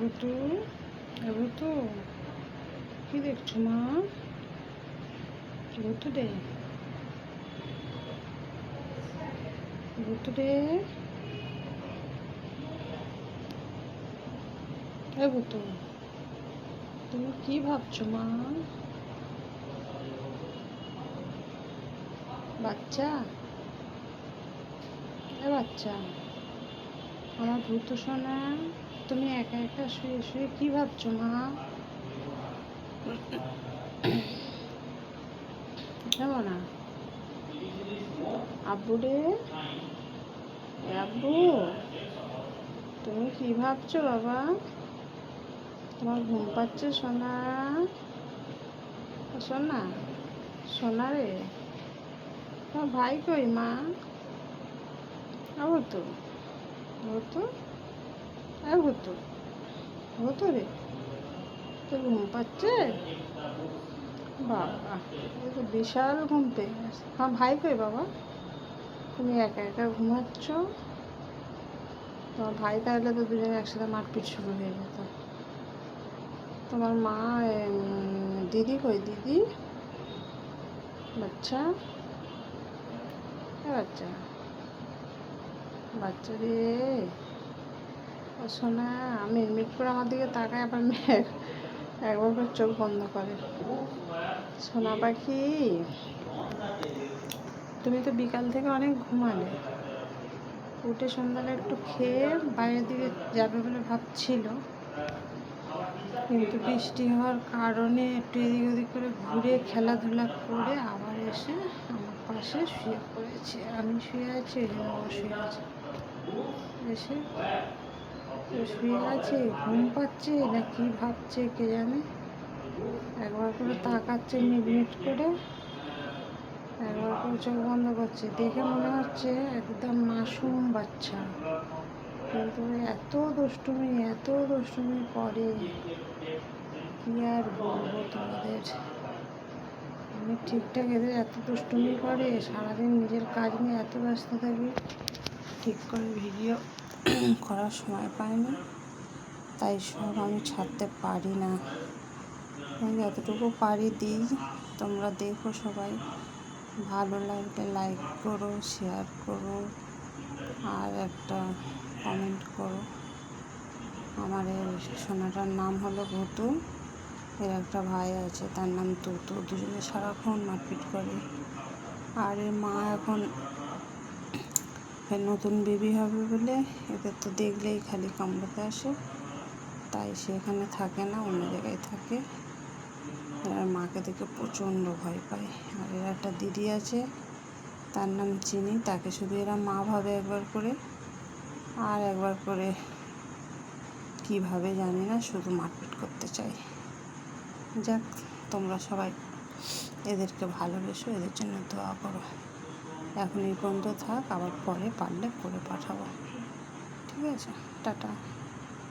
ভুতু ভুতু কি দেখছো মা? ভুতু রে, ভুতু রে, এ ভুতু, তুমি কি ভাবছো মা? বাচ্চা, এ বাচ্চা, আমার ভুতু সোনা, তুমি একা একা শুয়ে শুয়ে কি ভাবছো মা? যাবো না আব্বু রে, আব্বু, তুমি কি ভাবছো বাবা? তোমার ঘুম পাচ্ছে সোনা? সোনা, সোনা রে, তোমার ভাই কই মা? ভুতু, ভুতু, ভুতু, ভুতু রে, তোর ঘুম পাচ্ছে? বাবা, এ তো বিশাল ঘুম পেয়ে গেছে। আমার ভাই কই বাবা? তুমি একা একা ঘুমাচ্ছ? তোমার ভাই তাহলে তো দুজনে একসাথে মারপিট শুরু হয়ে যেত। তোমার মা, দিদি কই দিদি? বাচ্চা, বাচ্চা, বাচ্চা রে, ও সোনা, মিটমিট করে আমার দিকে তাকায়, আবার একবার করে চোখ বন্ধ করে। সোনা পাখি, তুমি তো বিকাল থেকে অনেক ঘুমালে, উঠে সন্ধ্যাটা একটু খেয়ে বাইরের দিকে যাবে বলে ভাবছিল, কিন্তু বৃষ্টি হওয়ার কারণে একটু এদিক ওদিক করে ঘুরে খেলাধুলা করে আবার এসে আমার পাশে শুয়ে পড়েছে। আমি শুয়ে আছি, ওই জন্য ও শুয়ে আছে। এসে ও শুয়ে আছে, ঘুম পাচ্ছে না কি ভাবছে কে জানে, একবার করে তাকাচ্ছে মিটমিট করে, একবার করে চোখ বন্ধ করছে। দেখে মনে হচ্ছে একদম মাসুম বাচ্চা, কিন্তু এত দুষ্টুমি করে, কি আর বলবো তোমাদের। আমি ঠিকঠাক এদের এত দুষ্টুমি করে, সারাদিন নিজের কাজ নিয়ে এত ব্যস্ত থাকি, ঠিক করে ভিডিও করার সময় পাই না, তাই সব আমি ছাড়তে পারি না। আমি যতটুকু পারি দিই, তোমরা দেখো সবাই, ভালো লাগলে লাইক করো, শেয়ার করো, আর একটা কমেন্ট করো। আমার এই সোনাটার নাম হলো ভুতু, এর একটা ভাই আছে তার নাম তুতু, দুজনে সারাক্ষণ মারপিট করে। আর এর মা এখন নতুন বেবি হবে বলে এদের তো দেখলেই খালি কামড়াতে আসে, তাই সে এখানে থাকে না, অন্য জায়গায় থাকে। এর মাকে দেখে প্রচণ্ড ভয় পায়। আর এর একটা দিদি আছে, তার নাম চিনি, তাকে শুধু এরা মা ভাবে একবার করে, আর একবার করে কীভাবে জানি না, শুধু মারপিট করতে চাই। যাক, তোমরা সবাই এদেরকে ভালোবেসো, এদের জন্য দোয়া করো। এখন এই পর্যন্ত থাক, আবার পরে পারলে করে পাঠাবো। ঠিক আছে, টাটা।